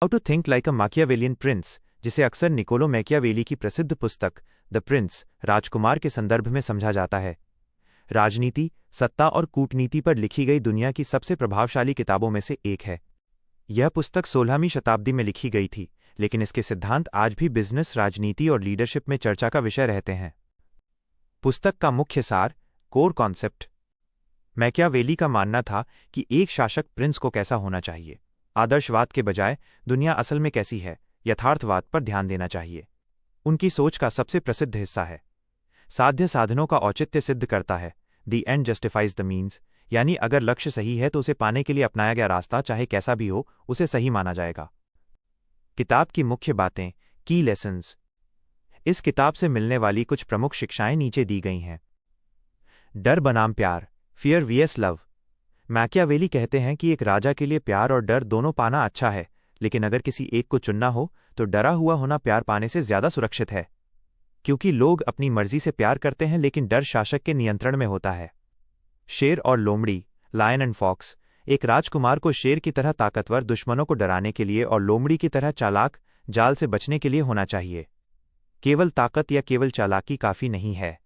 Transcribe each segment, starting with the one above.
How to think like a Machiavellian prince, जिसे अक्सर Niccolo Machiavelli की प्रसिद्ध पुस्तक द प्रिंस राजकुमार के संदर्भ में समझा जाता है। राजनीति, सत्ता और कूटनीति पर लिखी गई दुनिया की सबसे प्रभावशाली किताबों में से एक है। यह पुस्तक 16वीं शताब्दी में लिखी गई थी, लेकिन इसके सिद्धांत आज भी बिजनेस, राजनीति और लीडरशिप में चर्चा का विषय रहते हैं। पुस्तक का मुख्य सार, कोर कॉन्सेप्ट। मैकियावेली का मानना था कि एक शासक प्रिंस को कैसा होना चाहिए। आदर्शवाद के बजाय दुनिया असल में कैसी है, यथार्थवाद पर ध्यान देना चाहिए। उनकी सोच का सबसे प्रसिद्ध हिस्सा है साध्य साधनों का औचित्य सिद्ध करता है, the end justifies the means, यानी अगर लक्ष्य सही है तो उसे पाने के लिए अपनाया गया रास्ता चाहे कैसा भी हो उसे सही माना जाएगा। किताब की मुख्य बातें, की लेसन्स। इस किताब से मिलने वाली कुछ प्रमुख शिक्षाएं नीचे दी गई हैं। डर बनाम प्यार, फियर वीएस लव। मैकियावेली कहते हैं कि एक राजा के लिए प्यार और डर दोनों पाना अच्छा है, लेकिन अगर किसी एक को चुनना हो तो डरा हुआ होना प्यार पाने से ज्यादा सुरक्षित है, क्योंकि लोग अपनी मर्जी से प्यार करते हैं लेकिन डर शासक के नियंत्रण में होता है। शेर और लोमड़ी, लायन एंड फॉक्स। एक राजकुमार को शेर की तरह ताकतवर, दुश्मनों को डराने के लिए, और लोमड़ी की तरह चालाक, जाल से बचने के लिए होना चाहिए। केवल ताकत या केवल चालाकी काफी नहीं है।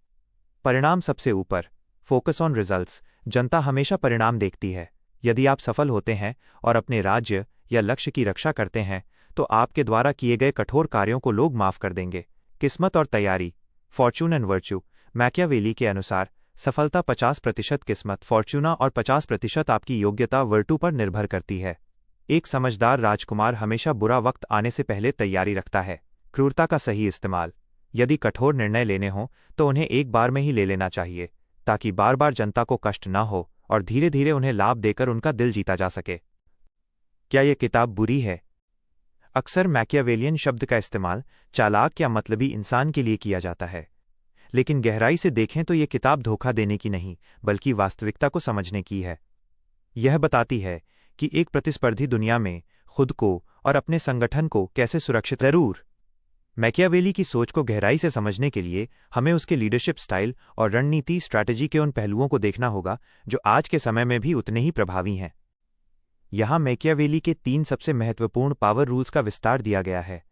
परिणाम सबसे ऊपर, फोकस ऑन रिजल्ट्स। जनता हमेशा परिणाम देखती है। यदि आप सफल होते हैं और अपने राज्य या लक्ष्य की रक्षा करते हैं तो आपके द्वारा किए गए कठोर कार्यों को लोग माफ कर देंगे। किस्मत और तैयारी, फॉर्चून एंड वर्च्यू। मैकियावेली के अनुसार सफलता 50% किस्मत, फॉर्चूना, और 50% आपकी योग्यता, वर्तु पर निर्भर करती है। एक समझदार राजकुमार हमेशा बुरा वक्त आने से पहले तैयारी रखता है। क्रूरता का सही इस्तेमाल। यदि कठोर निर्णय लेने हों तो उन्हें एक बार में ही ले लेना चाहिए, ताकि बार बार जनता को कष्ट न हो और धीरे धीरे उन्हें लाभ देकर उनका दिल जीता जा सके। क्या यह किताब बुरी है? अक्सर मैकियावेलियन शब्द का इस्तेमाल चालाक या मतलबी इंसान के लिए किया जाता है, लेकिन गहराई से देखें तो यह किताब धोखा देने की नहीं, बल्कि वास्तविकता को समझने की है। यह बताती है कि एक प्रतिस्पर्धी दुनिया में खुद को और अपने संगठन को कैसे सुरक्षित। जरूर, मैकियावेली की सोच को गहराई से समझने के लिए हमें उसके लीडरशिप स्टाइल और रणनीति, स्ट्रैटेजी के उन पहलुओं को देखना होगा जो आज के समय में भी उतने ही प्रभावी हैं। यहां मैकियावेली के 3 सबसे महत्वपूर्ण पावर रूल्स का विस्तार दिया गया है।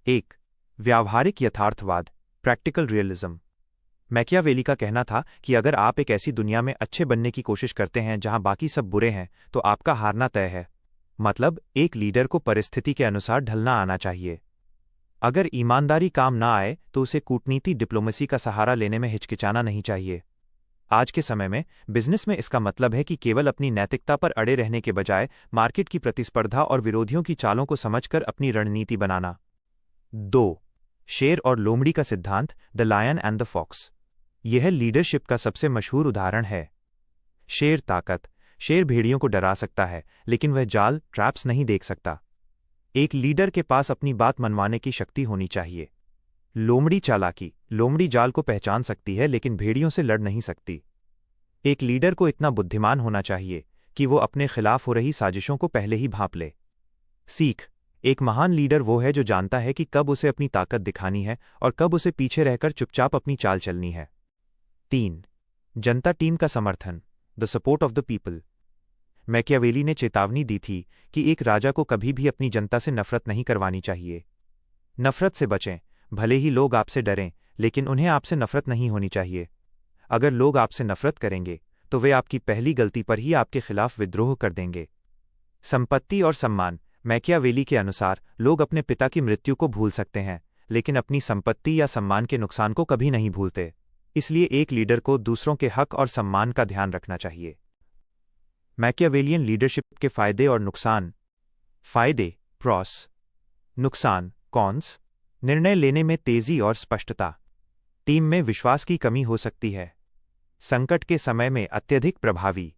1. व्यावहारिक यथार्थवाद, प्रैक्टिकल रियलिज्म। मैकियावेली का कहना था कि अगर आप एक ऐसी दुनिया में अच्छे बनने की कोशिश करते हैं जहां बाकी सब बुरे हैं तो आपका हारना तय है। मतलब, एक लीडर को परिस्थिति के अनुसार ढलना आना चाहिए। अगर ईमानदारी काम ना आए तो उसे कूटनीति, डिप्लोमेसी का सहारा लेने में हिचकिचाना नहीं चाहिए। आज के समय में बिजनेस में इसका मतलब है कि केवल अपनी नैतिकता पर अड़े रहने के बजाय मार्केट की प्रतिस्पर्धा और विरोधियों की चालों को समझकर अपनी रणनीति बनाना। 2. शेर और लोमड़ी का सिद्धांत, the lion and the fox. यह लीडरशिप का सबसे मशहूर उदाहरण है। शेर ताकत। शेर भेड़ियों को डरा सकता है, लेकिन वह जाल, ट्रैप्स नहीं देख सकता। एक लीडर के पास अपनी बात मनवाने की शक्ति होनी चाहिए। लोमड़ी चालाकी। लोमड़ी जाल को पहचान सकती है लेकिन भेड़ियों से लड़ नहीं सकती। एक लीडर को इतना बुद्धिमान होना चाहिए कि वो अपने खिलाफ हो रही साजिशों को पहले ही भांप ले। सीख। एक महान लीडर वो है जो जानता है कि कब उसे अपनी ताकत दिखानी है और कब उसे पीछे रहकर चुपचाप अपनी चाल चलनी है। 3. जनता, टीम का समर्थन, the support of the people. Machiavelli ने चेतावनी दी थी कि एक राजा को कभी भी अपनी जनता से नफरत नहीं करवानी चाहिए। नफरत से बचें। भले ही लोग आपसे डरें, लेकिन उन्हें आपसे नफरत नहीं होनी चाहिए। अगर लोग आपसे नफरत करेंगे तो वे आपकी पहली गलती पर ही आपके खिलाफ विद्रोह कर देंगे। संपत्ति और सम्मान। मैकियावेली के अनुसार लोग अपने पिता की मृत्यु को भूल सकते हैं, लेकिन अपनी संपत्ति या सम्मान के नुकसान को कभी नहीं भूलते। इसलिए एक लीडर को दूसरों के हक और सम्मान का ध्यान रखना चाहिए। मैकियावेलियन लीडरशिप के फायदे और नुकसान। फायदे, प्रॉस। नुकसान, कॉन्स। निर्णय लेने में तेजी और स्पष्टता। टीम में विश्वास की कमी हो सकती है। संकट के समय में अत्यधिक प्रभावी।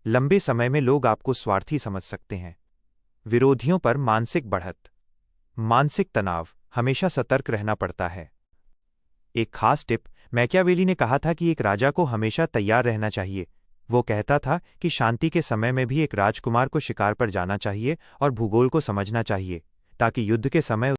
लंबे समय में लोग आपको स्वार्थी समझ सकते हैं। विरोधियों पर मानसिक बढ़त। मानसिक तनाव। हमेशा सतर्क रहना पड़ता है। एक खास टिप, मैकियावेली ने कहा था कि एक राजा को हमेशा तैयार रहना चाहिए। वो कहता था कि शांति के समय में भी एक राजकुमार को शिकार पर जाना चाहिए और भूगोल को समझना चाहिए, ताकि युद्ध के समय